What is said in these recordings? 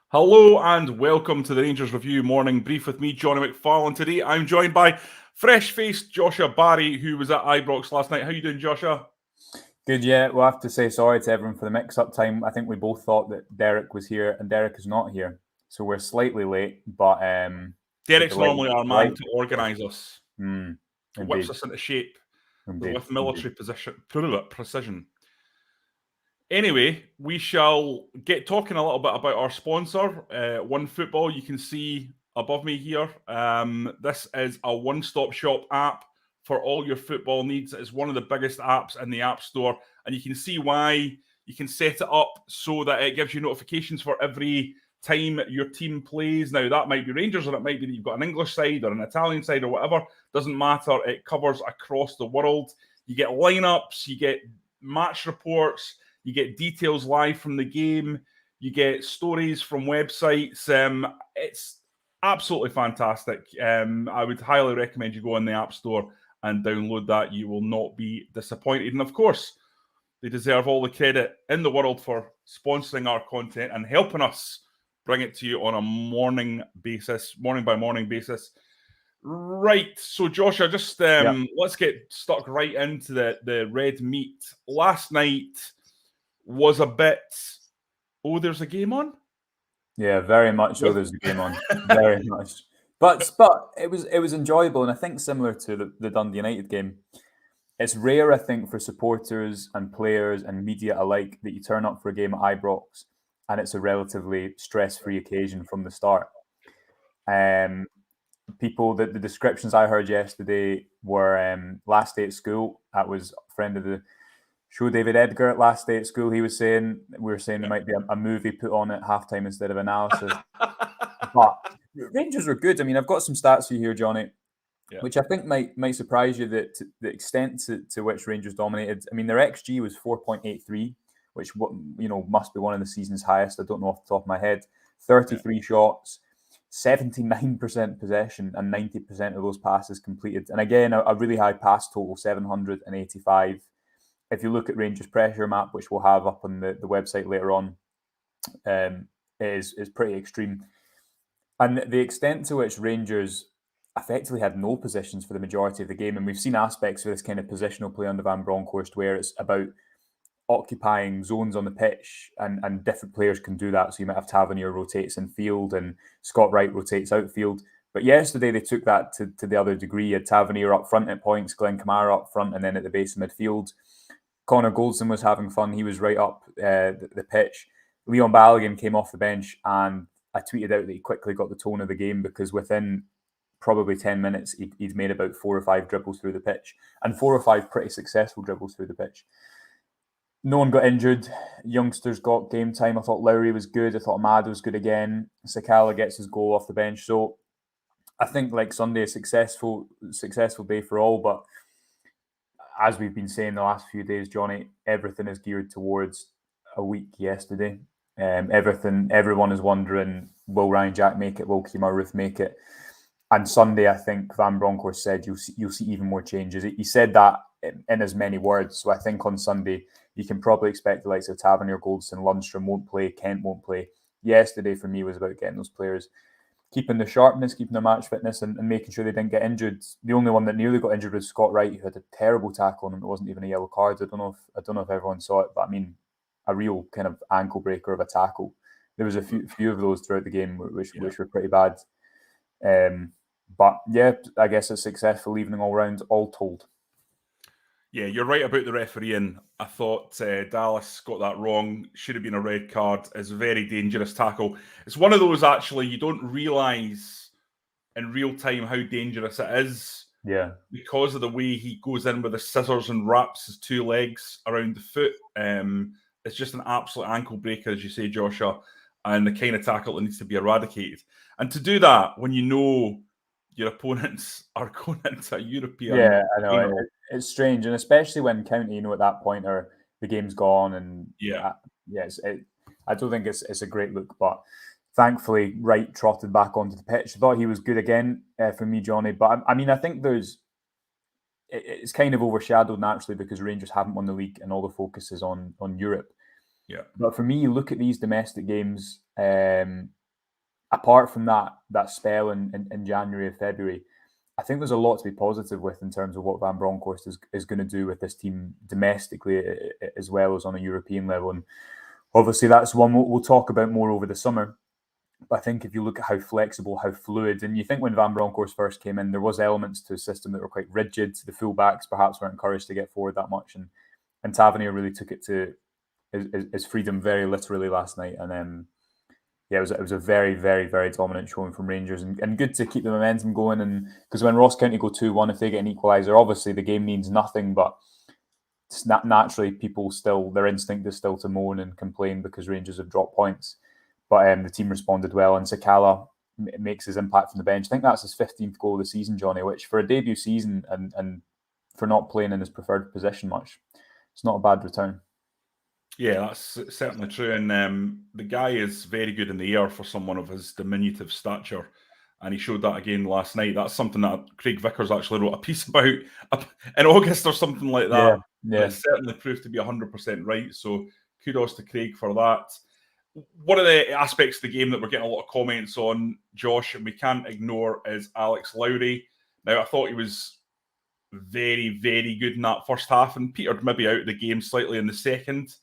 Hello and welcome to the Rangers Review Morning Brief with me, Jonny McFarlane. Today I'm joined by fresh-faced Joshua Barrie, who was at Ibrox last night. How you doing, Joshua? Good, yeah. We'll have to say sorry to everyone for the mix-up time. I think we both thought that Derek was here, and Derek is not here. So we're slightly late, but Derek's normally our man to organise us. Whips indeed, us into shape with indeed. military precision. Anyway, we shall get talking a little bit about our sponsor, One Football. You can see above me here. This is a one-stop shop app for all your football needs. It's one of the biggest apps in the App Store, and you can see why. You can set it up so that it gives you notifications for every time your team plays. Now, that might be Rangers, or it might be that you've got an English side or an Italian side or whatever. Doesn't matter. It covers across the world. You get lineups, you get match reports, you get details live from the game. You get stories from websites. It's absolutely fantastic. I would highly recommend you go in the App Store and download that. You will not be disappointed. And of course, they deserve all the credit in the world for sponsoring our content and helping us bring it to you on a morning by morning basis. Right. So, Joshua, just let's get stuck right into the red meat. Last night was a bit, there's a game on? Yeah, very much so. There's a game on, very much. But it was enjoyable, and I think similar to the Dundee United game. It's rare, I think, for supporters and players and media alike that you turn up for a game at Ibrox and it's a relatively stress-free occasion from the start. The descriptions I heard yesterday were last day at school. That was a friend of the show, David Edgar, at last day at school. We were saying there might be a movie put on at halftime instead of analysis. But Rangers were good. I mean, I've got some stats for you here, Johnny, which I think might surprise you, that the extent to which Rangers dominated. I mean, their XG was 4.83, which must be one of the season's highest. I don't know off the top of my head. 33 shots, 79% possession, and 90% of those passes completed. And again, a really high pass total, 785. If you look at Rangers' pressure map, which we'll have up on the website later on, is pretty extreme. And the extent to which Rangers effectively had no positions for the majority of the game, and we've seen aspects of this kind of positional play under Van Bronckhorst where it's about occupying zones on the pitch, and different players can do that. So you might have Tavernier rotates in field and Scott Wright rotates outfield. But yesterday they took that to the other degree. You had Tavernier up front at points, Glenn Kamara up front, and then at the base of midfield, Connor Goldson was having fun. He was right up the pitch. Leon Balogun came off the bench, and I tweeted out that he quickly got the tone of the game, because within probably 10 minutes, he'd made about 4 or 5 dribbles through the pitch, and 4 or 5 pretty successful dribbles through the pitch. No one got injured. Youngsters got game time. I thought Lowry was good. I thought Ahmad was good again. Sakala gets his goal off the bench. So I think, like Sunday, a successful day for all. But as we've been saying the last few days, Johnny, everything is geared towards a week yesterday. Everyone is wondering, will Ryan Jack make it? Will Kemar Ruth make it? And Sunday, I think Van Bronckhorst said you'll see even more changes. He said that in as many words. So I think on Sunday, you can probably expect the likes of Tavernier, Goldson, Lundstrom won't play, Kent won't play. Yesterday, for me, was about getting those players, keeping their sharpness, keeping their match fitness, and making sure they didn't get injured. The only one that nearly got injured was Scott Wright, who had a terrible tackle on him. It wasn't even a yellow card. I don't know if everyone saw it, but I mean, a real kind of ankle breaker of a tackle. There was a few of those throughout the game, which were pretty bad. But yeah, I guess a successful evening all round, all told. Yeah, you're right about the refereeing. I thought Dallas got that wrong. Should have been a red card. It's a very dangerous tackle. It's one of those, actually, you don't realise in real time how dangerous it is. Yeah. Because of the way he goes in with the scissors and wraps his 2 legs around the foot. It's just an absolute ankle breaker, as you say, Joshua, and the kind of tackle that needs to be eradicated. And to do that when you know your opponents are going into a European. Yeah, I know. It's strange, and especially when County, at that point, the game's gone, and I don't think it's a great look. But thankfully, Wright trotted back onto the pitch. I thought he was good again for me, Johnny. But I mean, I think it's kind of overshadowed naturally because Rangers haven't won the league, and all the focus is on Europe. Yeah. But for me, you look at these domestic games, apart from that spell in January or February, I think there's a lot to be positive with in terms of what Van Bronckhorst is going to do with this team domestically as well as on a European level. And obviously, that's one we'll talk about more over the summer. But I think if you look at how flexible, how fluid, and you think when Van Bronckhorst first came in, there was elements to his system that were quite rigid. The fullbacks perhaps weren't encouraged to get forward that much, and Tavernier really took it to his freedom very literally last night. And yeah, it was a very, very, very dominant showing from Rangers, and good to keep the momentum going. And because when Ross County go 2-1, if they get an equaliser, obviously the game means nothing, but it's naturally people still, their instinct is still to moan and complain because Rangers have dropped points. But the team responded well, and Sakala makes his impact from the bench. I think that's his 15th goal of the season, Johnny, which for a debut season and for not playing in his preferred position much, it's not a bad return. Yeah, that's certainly true. And the guy is very good in the air for someone of his diminutive stature. And he showed that again last night. That's something that Craig Vickers actually wrote a piece about in August or something like that. Yeah. But it certainly proved to be 100% right. So kudos to Craig for that. One of the aspects of the game that we're getting a lot of comments on, Josh, and we can't ignore, is Alex Lowry. Now, I thought he was very, very good in that first half and petered maybe out of the game slightly in the second.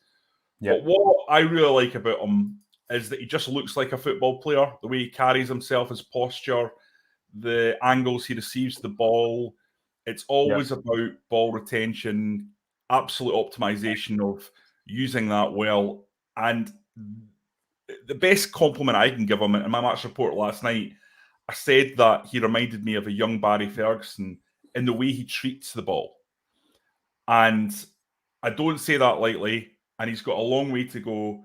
Yeah. But what I really like about him is that he just looks like a football player. The way he carries himself, his posture, the angles he receives the ball. It's always about ball retention, absolute optimization of using that well. And the best compliment I can give him in my match report last night, I said that he reminded me of a young Barry Ferguson in the way he treats the ball. And I don't say that lightly. And he's got a long way to go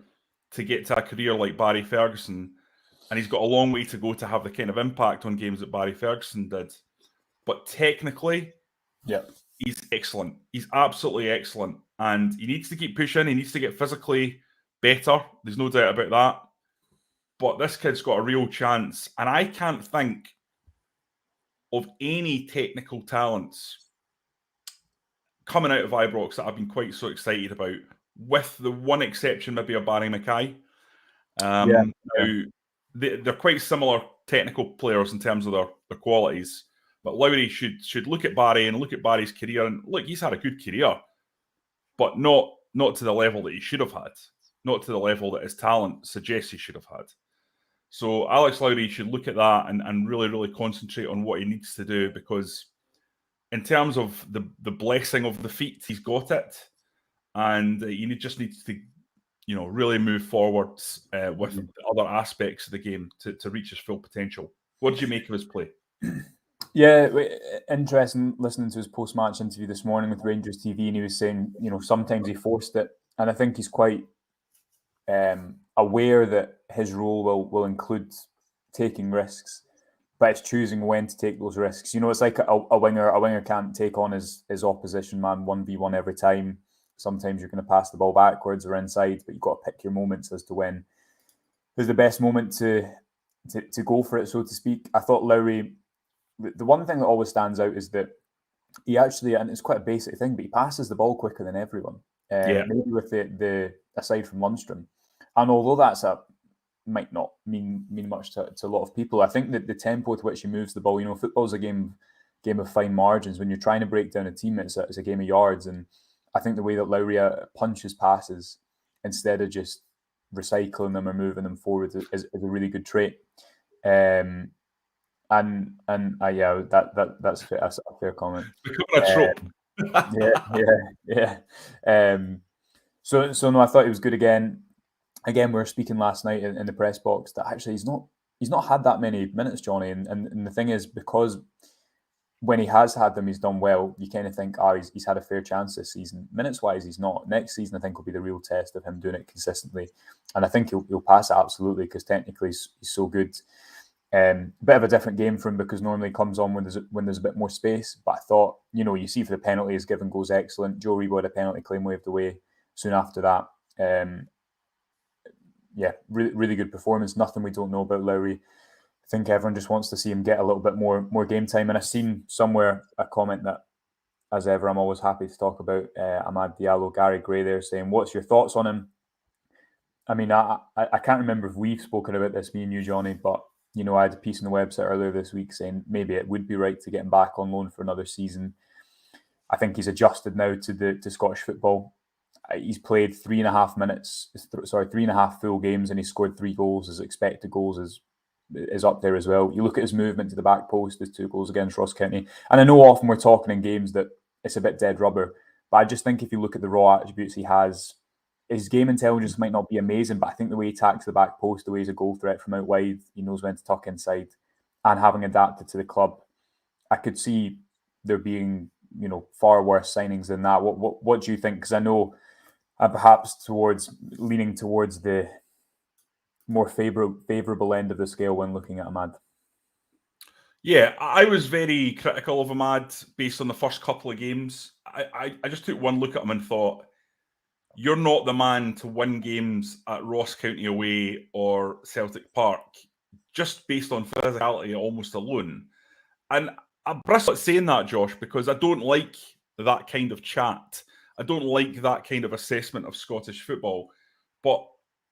to get to a career like Barry Ferguson. And he's got a long way to go to have the kind of impact on games that Barry Ferguson did. But technically, he's excellent. He's absolutely excellent. And he needs to keep pushing. He needs to get physically better. There's no doubt about that. But this kid's got a real chance. And I can't think of any technical talents coming out of Ibrox that I've been quite so excited about, with the one exception maybe of Barry Mackay. Now, they're quite similar technical players in terms of their qualities, but Lowry should look at Barry and look at Barry's career, and look, he's had a good career, but not to the level that he should have had, not to the level that his talent suggests he should have had. So Alex Lowry should look at that and really, really concentrate on what he needs to do, because in terms of the blessing of the feet, he's got it. And he just needs to, really move forwards with other aspects of the game to reach his full potential. What did you make of his play? Yeah, interesting listening to his post-match interview this morning with Rangers TV, and he was saying, sometimes he forced it. And I think he's quite aware that his role will include taking risks, but it's choosing when to take those risks. It's like a winger. A winger can't take on his opposition man 1v1 every time. Sometimes you're going to pass the ball backwards or inside, but you've got to pick your moments as to when is the best moment to go for it, so to speak. I thought Lowry, the one thing that always stands out is that he actually, and it's quite a basic thing, but he passes the ball quicker than everyone. Maybe with the aside from Lundstrom. And although might not mean much to a lot of people, I think that the tempo with which he moves the ball, football's a game of fine margins. When you're trying to break down a team, it's a game of yards. And I think the way that Lowry punches passes instead of just recycling them or moving them forward is a really good trait. Yeah, that's a fair comment. It's becoming a trope. So no, I thought he was good again. Again, we were speaking last night in the press box that actually he's not had that many minutes, Johnny. And the thing is, because when he has had them, he's done well. You kind of think, he's had a fair chance this season. Minutes-wise, he's not. Next season, I think, will be the real test of him doing it consistently. And I think he'll pass it absolutely, because technically he's so good. Bit of a different game for him, because normally he comes on when there's a bit more space. But I thought, you see for the penalty, his give and go's excellent. Joe Rebo had a penalty claim waved away soon after that. Really, really good performance. Nothing we don't know about Lowry. I think everyone just wants to see him get a little bit more game time. And I've seen somewhere a comment that, as ever, I'm always happy to talk about Amad Diallo, Gary Gray there, saying, what's your thoughts on him? I mean, I can't remember if we've spoken about this, me and you, Johnny, but I had a piece on the website earlier this week saying maybe it would be right to get him back on loan for another season. I think he's adjusted now to Scottish football. He's played 3.5 full games, and he scored 3 goals. His expected goals is up there as well. You look at his movement to the back post, his 2 goals against Ross County. And I know often we're talking in games that it's a bit dead rubber, but I just think if you look at the raw attributes he has, his game intelligence might not be amazing, but I think the way he attacks the back post, the way he's a goal threat from out wide, he knows when to tuck inside, and having adapted to the club, I could see there being far worse signings than that. What do you think? Because I know I'm perhaps leaning towards the more favourable end of the scale when looking at Ahmad. Yeah, I was very critical of Ahmad based on the first couple of games. I just took one look at him and thought, you're not the man to win games at Ross County away or Celtic Park just based on physicality almost alone. And I bristle at saying that, Josh, because I don't like that kind of chat. I don't like that kind of assessment of Scottish football. But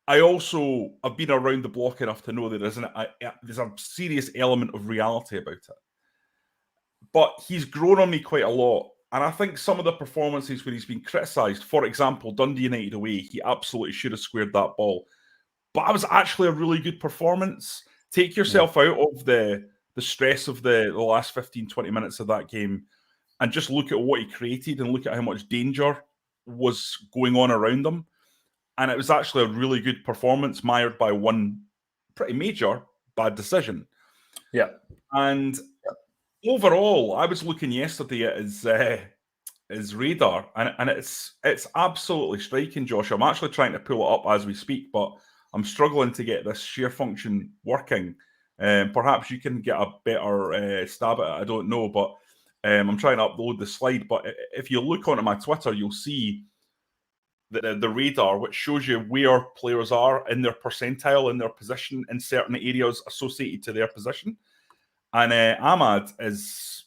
I've been around the block enough to know that there's a serious element of reality about it. But he's grown on me quite a lot. And I think some of the performances where he's been criticised, for example, Dundee United away, he absolutely should have squared that ball. But it was actually a really good performance. Take yourself out of the stress of the last 15, 20 minutes of that game and just look at what he created and look at how much danger was going on around him. And it was actually a really good performance, mired by one pretty major bad decision. Yeah. And overall, I was looking yesterday at his radar, and it's absolutely striking, Josh. I'm actually trying to pull it up as we speak, but I'm struggling to get this share function working. Perhaps you can get a better stab at it. I don't know, but I'm trying to upload the slide. But if you look onto my Twitter, you'll see the radar, which shows you where players are in their percentile, in their position, in certain areas associated to their position. And Ahmad is,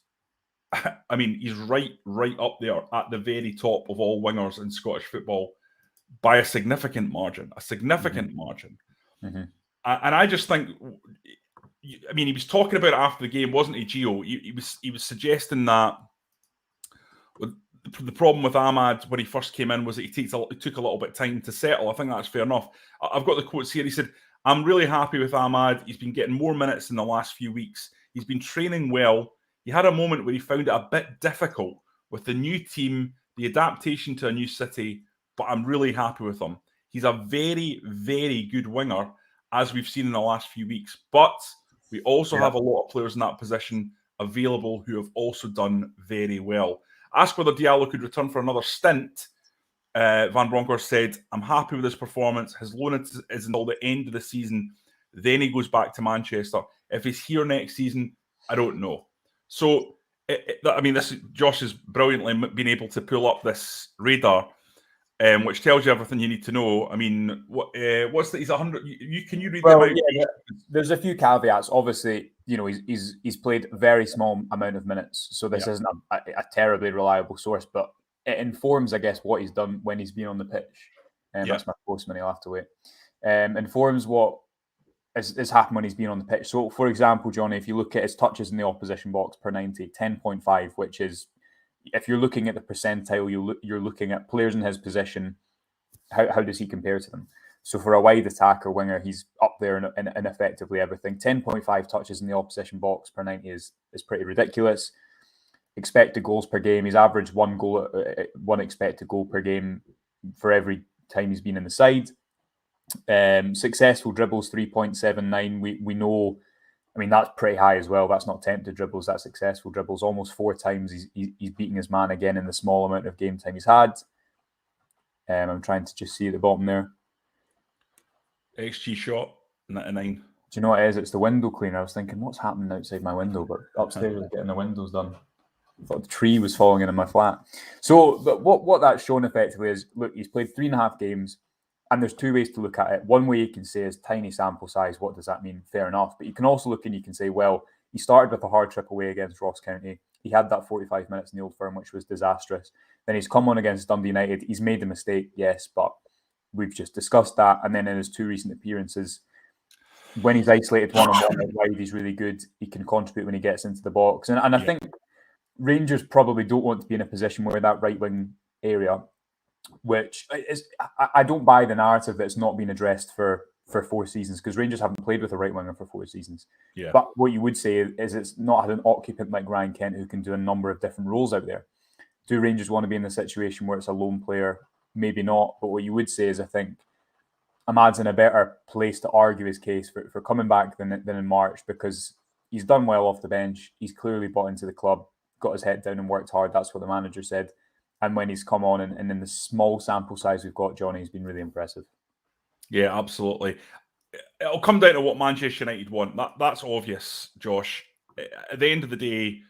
I mean, he's right up there at the very top of all wingers in Scottish football by a significant margin. Mm-hmm. And I just think, I mean, he was talking about it after the game, wasn't he, Gio? He was suggesting that the problem with Ahmad when he first came in was that he took a little bit of time to settle. I think that's fair enough. I've got the quotes here. He said, "I'm really happy with Ahmad. He's been getting more minutes in the last few weeks. He's been training well. He had a moment where he found it a bit difficult with the new team, the adaptation to a new city, but I'm really happy with him. He's a very, very good winger, as we've seen in the last few weeks. But we also have a lot of players in that position available who have also done very well." Asked whether Diallo could return for another stint, Van Bronckhorst said, "I'm happy with his performance. His loan is until the end of the season. Then he goes back to Manchester. If he's here next season, I don't know." So, I mean, Josh has brilliantly been able to pull up this radar, which tells you everything you need to know. I mean, what's that? He's 100. Can you read them out? Yeah, there's a few caveats. Obviously, he's played a very small amount of minutes, so this isn't a terribly reliable source, but it informs, I guess, what he's done when he's been on the pitch. That's my postman. He'll have to wait. Informs what has happened when he's been on the pitch. So, for example, Johnny, if you look at his touches in the opposition box per 90, 10.5, which is, if you're looking at the percentile, you're looking at players in his position. How does he compare to them? So for a wide attacker winger, he's up there in effectively everything. 10.5 touches in the opposition box per 90 is pretty ridiculous. Expected goals per game, he's averaged one expected goal per game for every time he's been in the side. Successful dribbles 3.79. We know, I mean, that's pretty high as well. That's not attempted dribbles, that's successful dribbles. Almost 4 times he's beaten his man again in the small amount of game time he's had. I'm trying to just see at the bottom there. XG shot 99. Do you know what it is? It's the window cleaner. I was thinking, what's happening outside my window? But upstairs is getting the windows done. I thought the tree was falling in my flat. So, but what that's shown effectively is, look, he's played 3.5 games, and there's 2 ways to look at it. One way you can say is tiny sample size. What does that mean? Fair enough. But you can also look and you can say, well, he started with a hard trip away against Ross County. He had that 45 minutes in the Old Firm, which was disastrous. Then he's come on against Dundee United. He's made the mistake, yes, but we've just discussed that. And then in his 2 recent appearances, when he's isolated one-on-one out wide, he's really good. He can contribute when he gets into the box. And I think Rangers probably don't want to be in a position where that right-wing area, which is, I don't buy the narrative that it's not been addressed for 4 seasons, because Rangers haven't played with a right winger for 4 seasons. Yeah. But what you would say is it's not had an occupant like Ryan Kent who can do a number of different roles out there. Do Rangers want to be in the situation where it's a lone player? Maybe not. But what you would say is, I think Ahmad's in a better place to argue his case for coming back than in March, because he's done well off the bench. He's clearly bought into the club, got his head down and worked hard. That's what the manager said. And when he's come on, and in the small sample size we've got, Johnny, he's been really impressive. Yeah, absolutely. It'll come down to what Manchester United want. That's obvious, Josh. At the end of the day,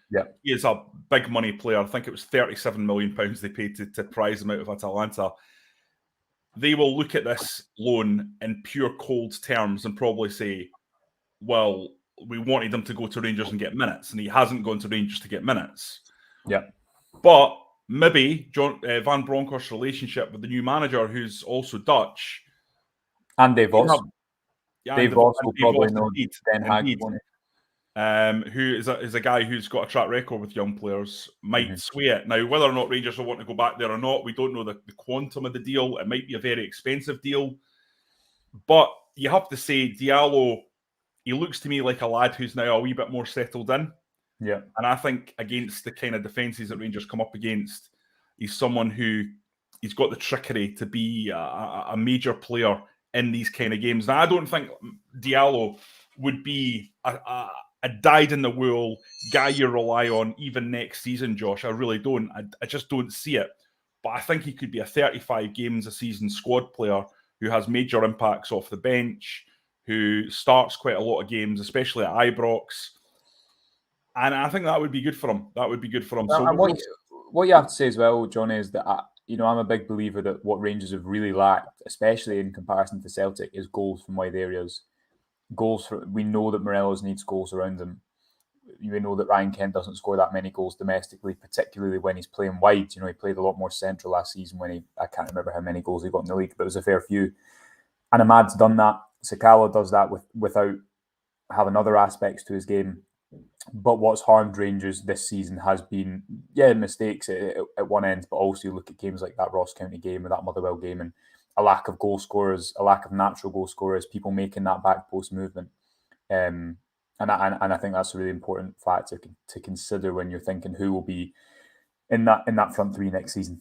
he is a big money player. I think it was £37 million they paid to prize him out of Atalanta. They will look at this loan in pure cold terms and probably say, well, we wanted him to go to Rangers and get minutes, and he hasn't gone to Rangers to get minutes. Yeah. But maybe Van Bronckhorst's relationship with the new manager, who's also Dutch, and Dave Vos. Dave Vos will probably know Den Haag, who is a guy who's got a track record with young players, might sway it. Now, whether or not Rangers will want to go back there or not, we don't know the quantum of the deal. It might be a very expensive deal. But you have to say, Diallo, he looks to me like a lad who's now a wee bit more settled in. Yeah. And I think against the kind of defences that Rangers come up against, he's someone who he's got the trickery to be a major player in these kind of games. Now, I don't think Diallo would be a dyed-in-the-wool guy you rely on even next season, Josh. I really don't. I just don't see it. But I think he could be a 35 games a season squad player who has major impacts off the bench, who starts quite a lot of games, especially at Ibrox. And I think that would be good for him. That would be good for him. So what you have to say as well, Johnny, is that I'm a big believer that what Rangers have really lacked, especially in comparison to Celtic, is goals from wide areas. We know that Morelos needs goals around him. We know that Ryan Kent doesn't score that many goals domestically, particularly when he's playing wide. He played a lot more central last season I can't remember how many goals he got in the league, but it was a fair few. And Ahmad's done that. Sakala does that without having other aspects to his game. But what's harmed Rangers this season has been, mistakes at one end, but also you look at games like that Ross County game or that Motherwell game, and a lack of goal scorers, a lack of natural goal scorers, people making that back post movement. And I think that's a really important factor to consider when you're thinking who will be in that front three next season.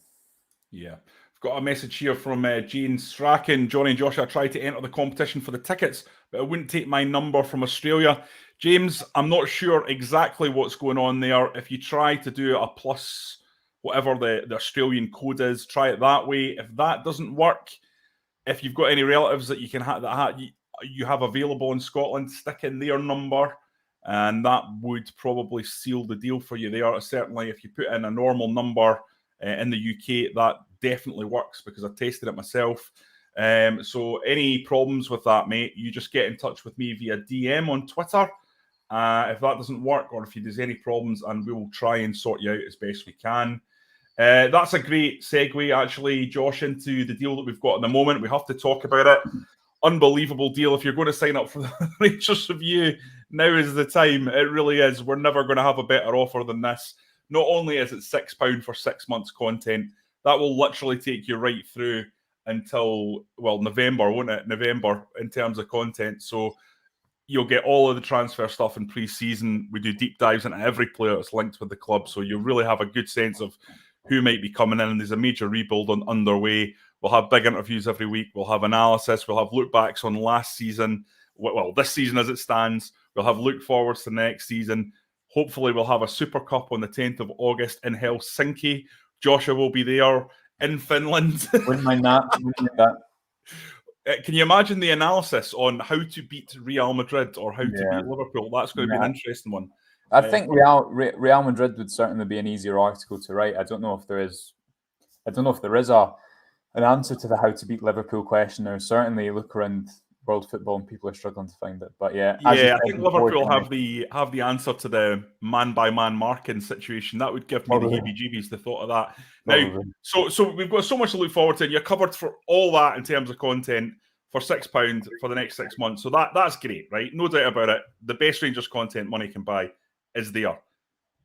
Yeah. I've got a message here from Jane Strachan. Johnny and Josh, I tried to enter the competition for the tickets, but it wouldn't take my number from Australia. James, I'm not sure exactly what's going on there. If you try to do a plus, whatever the Australian code is, try it that way. If that doesn't work, if you've got any relatives that you can you have available in Scotland, stick in their number, and that would probably seal the deal for you there. Certainly, if you put in a normal number in the UK, that definitely works because I tested it myself. So any problems with that, mate, you just get in touch with me via DM on Twitter. If that doesn't work, or if there's any problems, and we will try and sort you out as best we can. That's a great segue, actually, Josh, into the deal that we've got at the moment. We have to talk about it. Unbelievable deal. If you're going to sign up for the Rangers Review, now is the time. It really is. We're never going to have a better offer than this. Not only is it £6 for 6 months content, that will literally take you right through until, November, won't it? November in terms of content. So you'll get all of the transfer stuff in pre-season. We do deep dives into every player that's linked with the club. So you really have a good sense of who might be coming in. And there's a major rebuild underway. We'll have big interviews every week. We'll have analysis. We'll have look backs on last season. Well, this season as it stands. We'll have look forwards to next season. Hopefully, we'll have a Super Cup on the 10th of August in Helsinki. Joshua will be there in Finland. Wouldn't mind that. Can you imagine the analysis on how to beat Real Madrid or how to beat Liverpool? That's going to be an interesting one. I think Real Madrid would certainly be an easier article to write. I don't know if there is an answer to the how to beat Liverpool question. There's certainly look around world football and people are struggling to find it. But yeah, I think Liverpool have the answer to the man-by-man marking situation. That would give me the heebie-jeebies, the thought of that. Now, so we've got so much to look forward to, and you're covered for all that in terms of content for £6 for the next 6 months. So that's great, right? No doubt about it. The best Rangers content money can buy is there.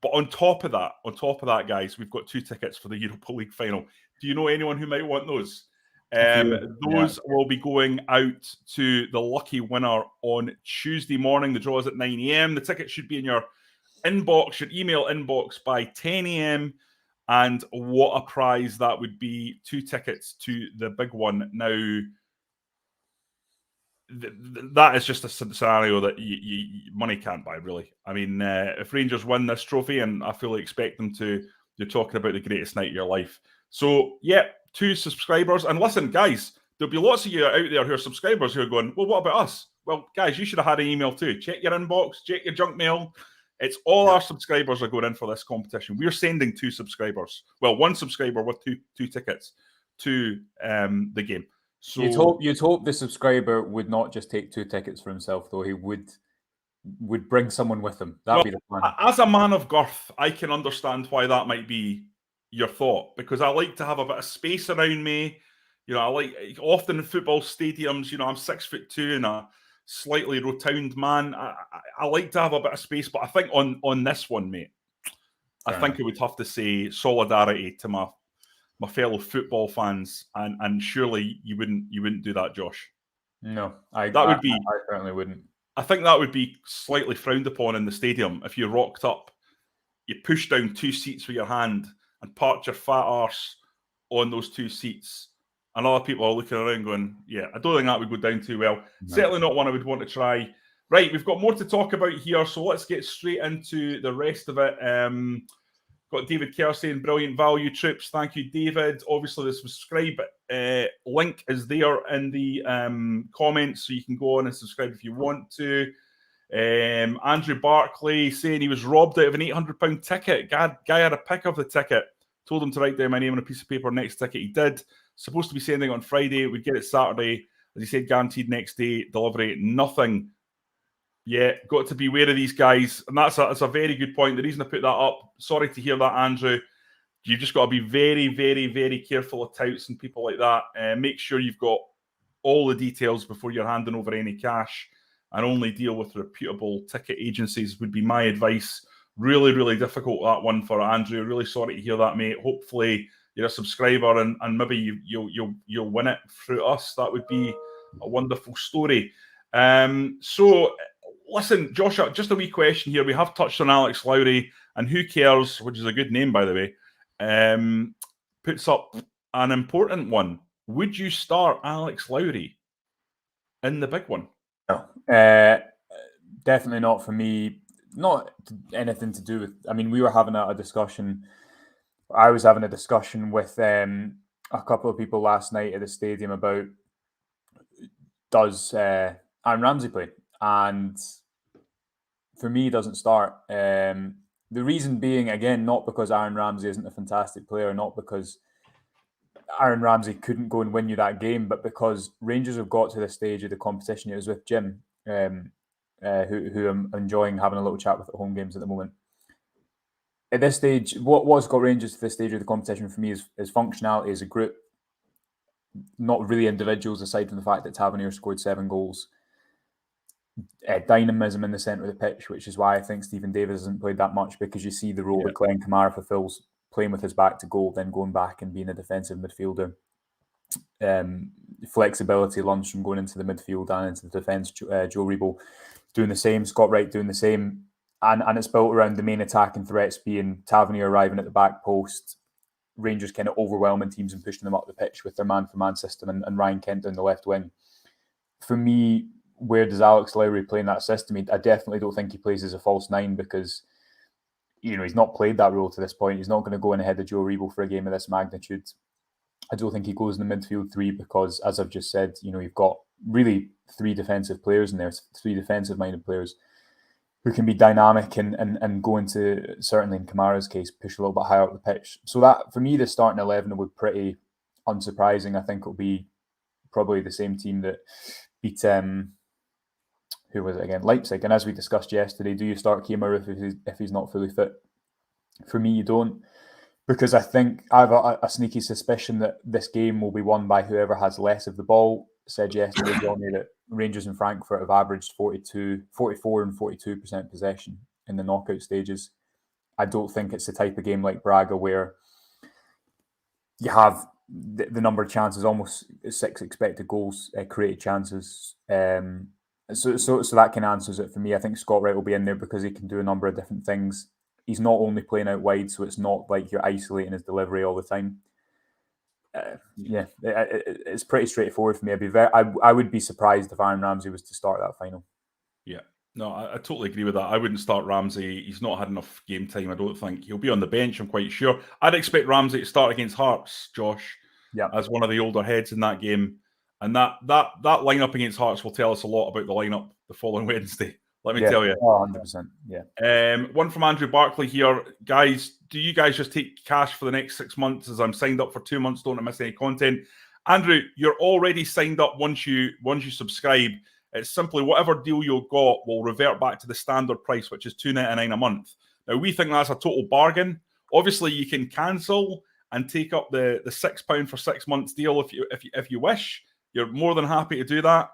But on top of that, guys, we've got 2 tickets for the Europa League final. Do you know anyone who might want those? Those will be going out to the lucky winner on Tuesday morning. The draw is at 9 a.m. The ticket should be in your inbox, your email inbox by 10 a.m. And what a prize that would be. 2 tickets to the big one. Now, that is just a scenario that money can't buy, really. I mean, if Rangers win this trophy, and I fully expect them to, you're talking about the greatest night of your life. So, 2 subscribers. And listen, guys, there'll be lots of you out there who are subscribers who are going, well, what about us? Well, guys, you should have had an email too. Check your inbox, check your junk mail. It's all our subscribers are going in for this competition. We're sending 2 subscribers. Well, 1 subscriber with two tickets to the game. So you'd hope the subscriber would not just take 2 tickets for himself, though. He would bring someone with him. That'd be the plan. As a man of girth, I can understand why that might be your thought, because I like to have a bit of space around me. You know, I like often in football stadiums, you know, I'm 6'2" and a slightly rotund man. I like to have a bit of space, but I think on this one, mate, I think I would have to say solidarity to my fellow football fans, and surely you wouldn't do that, Josh. No, I certainly wouldn't. I think that would be slightly frowned upon in the stadium if you rocked up, you pushed down 2 seats with your hand and parked your fat arse on those 2 seats, and other people are looking around going, yeah, I don't think that would go down too well. No. Certainly not one I would want to try. Right, we've got more to talk about here, so let's get straight into the rest of it. Got David Kerr saying, brilliant value, Troops. Thank you, David. Obviously, the subscribe link is there in the comments, so you can go on and subscribe if you want to. Andrew Barclay saying he was robbed out of an £800 ticket. Guy had a pic of the ticket. Told him to write down my name on a piece of paper. Next ticket he did. Supposed to be sending on Friday. We'd get it Saturday. As he said, guaranteed next day. Delivery, nothing. Yeah, got to be aware of these guys. And that's a very good point. The reason I put that up, sorry to hear that, Andrew. You've just got to be very, very, very careful of touts and people like that. Make sure you've got all the details before you're handing over any cash, and only deal with reputable ticket agencies would be my advice. Really, really difficult, that one for Andrew. Really sorry to hear that, mate. Hopefully you're a subscriber and maybe you'll win it through us. That would be a wonderful story. So listen, Josh, just a wee question here. We have touched on Alex Lowry, and Who Cares, which is a good name, by the way, puts up an important one. Would you start Alex Lowry in the big one? No, definitely not for me. Not anything to do with. I mean, we were having a discussion. I was having a discussion with a couple of people last night at the stadium about does Aaron Ramsey play, and for me, he doesn't start. The reason being, again, not because Aaron Ramsey isn't a fantastic player, not because Aaron Ramsey couldn't go and win you that game, but because Rangers have got to the stage of the competition. It was with Jim, who I'm enjoying having a little chat with at home games at the moment. At this stage, what's got Rangers to this stage of the competition for me is functionality as a group, not really individuals, aside from the fact that Tavernier scored 7 goals. Dynamism in the centre of the pitch, which is why I think Stephen Davis hasn't played that much, because you see the role that Glenn Kamara fulfills, playing with his back to goal, then going back and being a defensive midfielder. Flexibility, Lundstrom going into the midfield and into the defence, Joe Rebo doing the same, Scott Wright doing the same, and it's built around the main attacking threats being Tavernier arriving at the back post, Rangers kind of overwhelming teams and pushing them up the pitch with their man-for-man system, and Ryan Kent down the left wing. For me, where does Alex Lowry play in that system? I definitely don't think he plays as a false 9, because he's not played that role to this point. He's not going to go in ahead of Joe Rebo for a game of this magnitude. I don't think he goes in the midfield 3 because, as I've just said, you've got really 3 defensive players in there, 3 defensive-minded players who can be dynamic and go into, certainly in Kamara's case, push a little bit higher up the pitch. So that, for me, the starting 11 would be pretty unsurprising. I think it'll be probably the same team that beat who was it again? Leipzig. And as we discussed yesterday, do you start Kiemer if he's not fully fit? For me, you don't, because I think I have a sneaky suspicion that this game will be won by whoever has less of the ball. Said yesterday, Johnny, that Rangers and Frankfurt have averaged 44 and 42% possession in the knockout stages. I don't think it's the type of game like Braga where you have the number of chances, almost 6 expected goals, created chances. So that kind of answers it for me. I think Scott Wright will be in there because he can do a number of different things. He's not only playing out wide, so it's not like you're isolating his delivery all the time. It's pretty straightforward for me. I would be surprised if Aaron Ramsey was to start that final. Yeah, no, I totally agree with that. I wouldn't start Ramsey. He's not had enough game time, I don't think. He'll be on the bench, I'm quite sure. I'd expect Ramsey to start against Hearts, Josh, as one of the older heads in that game. And that lineup against Hearts will tell us a lot about the lineup the following Wednesday. Let me tell you. 100%. Yeah. One from Andrew Barkley here. Guys, do you guys just take cash for the next 6 months as I'm signed up for 2 months? Don't miss any content. Andrew, you're already signed up once you subscribe. It's simply whatever deal you've got will revert back to the standard price, which is $2.99 a month. Now, we think that's a total bargain. Obviously, you can cancel and take up the £6 for 6 months deal if you wish. You're more than happy to do that.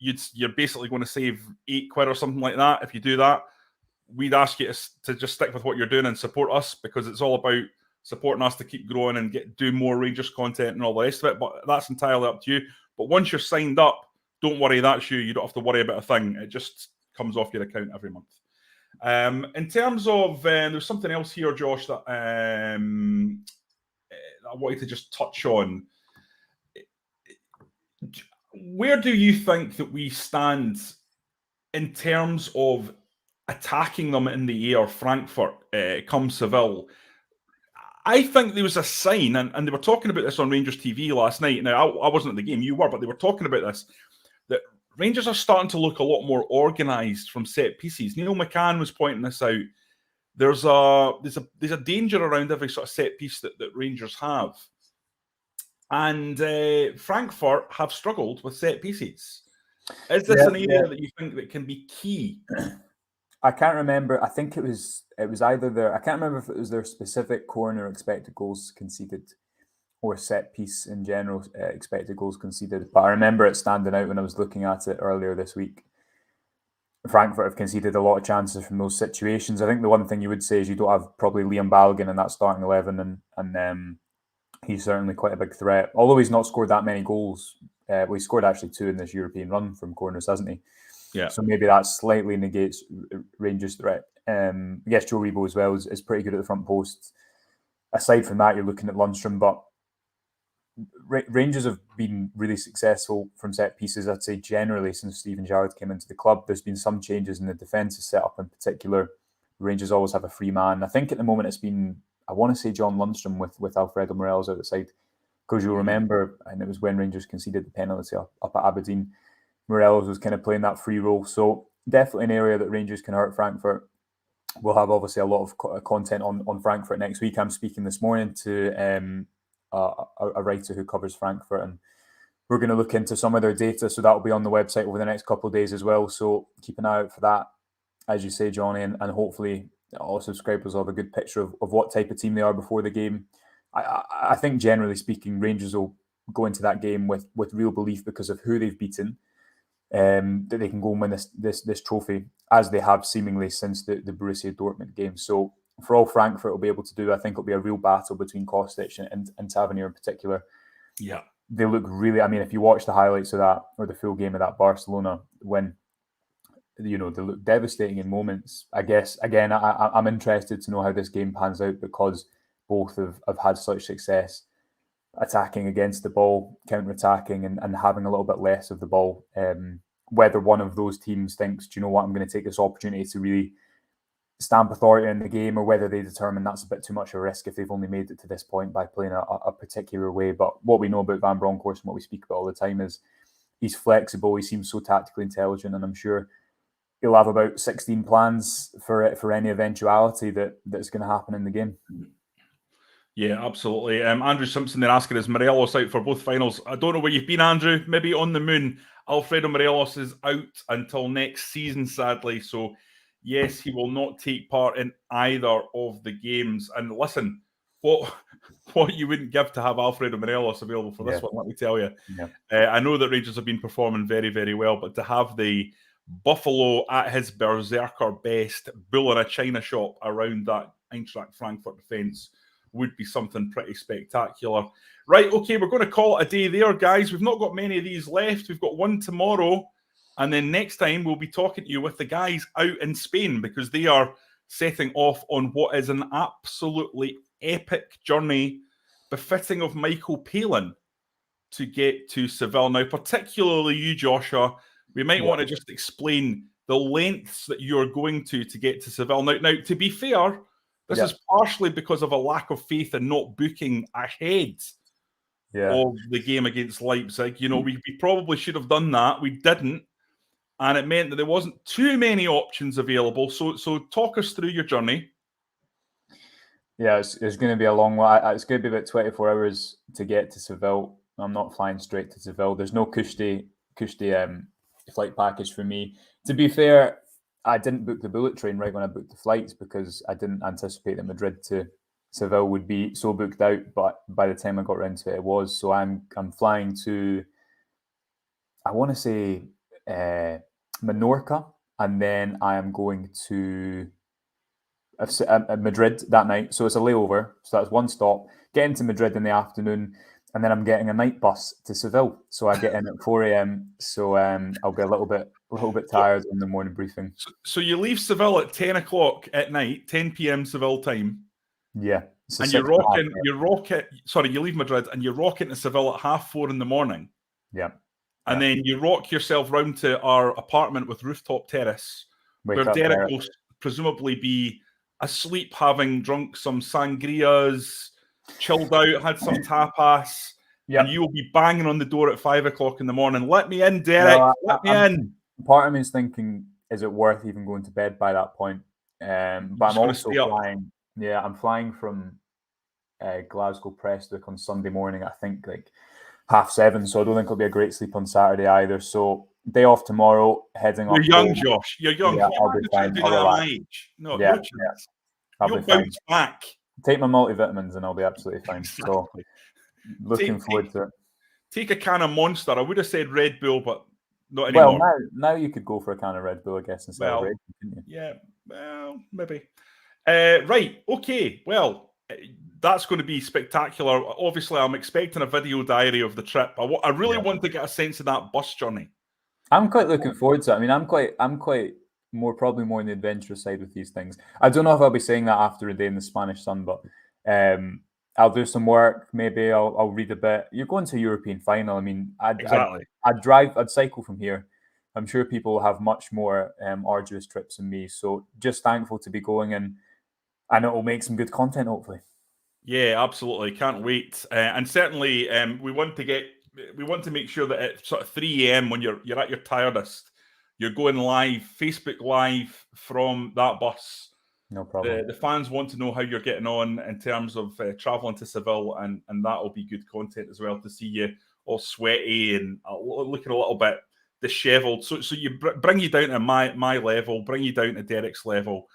You're basically going to save £8 or something like that if you do that. We'd ask you to just stick with what you're doing and support us, because it's all about supporting us to keep growing and do more Rangers content and all the rest of it. But that's entirely up to you. But once you're signed up, don't worry, that's you. You don't have to worry about a thing. It just comes off your account every month. In terms of, there's something else here, Josh, that I wanted to just touch on. Where do you think that we stand in terms of attacking them in the air, Frankfurt, come Seville? I think there was a sign, and they were talking about this on Rangers TV last night. Now, I wasn't at the game, you were, but they were talking about this, that Rangers are starting to look a lot more organised from set pieces. Neil McCann was pointing this out. There's a danger around every sort of set piece that Rangers have. And Frankfurt have struggled with set pieces. Is this an area that you think that can be key? I can't remember. I think it was either their, I can't remember if it was their specific corner expected goals conceded or set piece in general expected goals conceded. But I remember it standing out when I was looking at it earlier this week. Frankfurt have conceded a lot of chances from those situations. I think the one thing you would say is you don't have probably Liam Balogun in that starting 11, and he's certainly quite a big threat. Although he's not scored that many goals. Well, he scored actually 2 in this European run from corners, hasn't he? Yeah. So maybe that slightly negates Rangers' threat. I guess Joe Rebo as well is pretty good at the front post. Aside from that, you're looking at Lundstrom, but Rangers have been really successful from set pieces, I'd say, generally since Steven Gerrard came into the club. There's been some changes in the defensive setup in particular. Rangers always have a free man. I think at the moment it's been, I want to say John Lundstrom with Alfredo Morelos out the side. Because you'll remember, and it was when Rangers conceded the penalty up at Aberdeen, Morelos was kind of playing that free role. So definitely an area that Rangers can hurt Frankfurt. We'll have obviously a lot of content on Frankfurt next week. I'm speaking this morning to a writer who covers Frankfurt, and we're going to look into some of their data. So that will be on the website over the next couple of days as well. So keep an eye out for that, as you say, Johnny, and hopefully all subscribers will have a good picture of what type of team they are before the game. I think generally speaking, Rangers will go into that game with real belief because of who they've beaten, that they can go and win this trophy, as they have seemingly since the Borussia Dortmund game. So for all Frankfurt will be able to do, I think it'll be a real battle between Kostic and Tavernier in particular. Yeah. They look really, I mean, if you watch the highlights of that, or the full game of that Barcelona win, they look devastating in moments. I guess, again, I'm interested to know how this game pans out, because both have had such success attacking against the ball, counter-attacking, and having a little bit less of the ball. Whether one of those teams thinks, do you know what, I'm going to take this opportunity to really stamp authority in the game, or whether they determine that's a bit too much of a risk if they've only made it to this point by playing a particular way. But what we know about Van Bronckhorst and what we speak about all the time is he's flexible, he seems so tactically intelligent, and I'm sure he'll have about 16 plans for any eventuality that's going to happen in the game. Yeah, absolutely. Andrew Simpson, they're asking, is Morelos out for both finals? I don't know where you've been, Andrew. Maybe on the moon. Alfredo Morelos is out until next season, sadly. So, yes, he will not take part in either of the games. And listen, what you wouldn't give to have Alfredo Morelos available for this one, let me tell you. Yeah. I know that Rangers have been performing very, very well, but to have the Buffalo at his berserker best, bull in a china shop around that Eintracht Frankfurt defence would be something pretty spectacular. Right, okay, we're going to call it a day there, guys. We've not got many of these left. We've got one tomorrow, and then next time we'll be talking to you with the guys out in Spain because they are setting off on what is an absolutely epic journey befitting of Michael Palin to get to Seville. Now, particularly you, Joshua, we might want to just explain the lengths that you're going to get to Seville. Now, to be fair, this is partially because of a lack of faith in not booking ahead of the game against Leipzig. You know, we probably should have done that. We didn't. And it meant that there wasn't too many options available. So talk us through your journey. Yeah, it's going to be a long one. It's going to be about 24 hours to get to Seville. I'm not flying straight to Seville. There's no cushy flight package for me. To be fair, I didn't book the bullet train right when I booked the flights because I didn't anticipate that Madrid to Seville would be so booked out. But by the time I got around to it, it was. So I'm flying to, I want to say, Menorca, and then I am going to Madrid that night. So it's a layover. So that's one stop. Getting to Madrid in the afternoon, and then I'm getting a night bus to Seville. So I get in at 4 a.m. So I'll be a little bit tired in the morning briefing. So you leave Seville at 10 o'clock at night, 10 p.m. Seville time. Yeah. And you leave Madrid and you rock into Seville at 4:30 in the morning. Yeah. And then you rock yourself round to our apartment with rooftop terrace, where Derek will presumably be asleep, having drunk some sangrias, chilled out, had some tapas, and you will be banging on the door at 5 o'clock in the morning. Let me in, Derek. Let me in. Part of me is thinking, is it worth even going to bed by that point? But I'm also flying. Yeah, I'm flying from Glasgow Prestwick on Sunday morning. I think like 7:30. So I don't think it'll be a great sleep on Saturday either. So day off tomorrow, heading up. You're young, Josh. You're young. Yeah, I'll be fine. No, I'll be fine. Back. Take my multivitamins and I'll be absolutely fine. Exactly. So looking forward to it. Take a can of Monster. I would have said Red Bull, but not anymore. Well, now you could go for a can of Red Bull, I guess, and celebrate. Yeah, well, maybe. Right, okay. Well, that's going to be spectacular. Obviously, I'm expecting a video diary of the trip. I really want to get a sense of that bus journey. I'm quite looking forward to it. I mean, I'm quite probably more on the adventurous side with these things. I don't know if I'll be saying that after a day in the Spanish sun, but I'll do some work. Maybe I'll read a bit. You're going to a European final. I mean, I'd cycle from here. I'm sure people will have much more arduous trips than me. So just thankful to be going, and it will make some good content, hopefully. Yeah, absolutely. Can't wait. And certainly, we want to make sure that at sort of 3 a.m. when you're at your tiredest, you're going live, Facebook Live from that bus. No problem. The fans want to know how you're getting on in terms of traveling to Seville, and that will be good content as well to see you all sweaty and looking a little bit dishevelled. So you bring you down to my level, bring you down to Derek's level.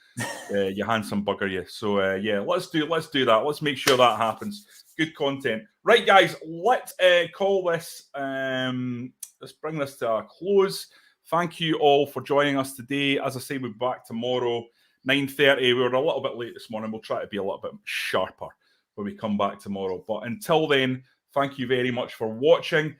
You handsome bugger, you. So let's do that. Let's make sure that happens. Good content, right, guys? Let's call this. Let's bring this to a close. Thank you all for joining us today. As I say, we'll be back tomorrow, 9:30. We were a little bit late this morning. We'll try to be a little bit sharper when we come back tomorrow. But until then, thank you very much for watching.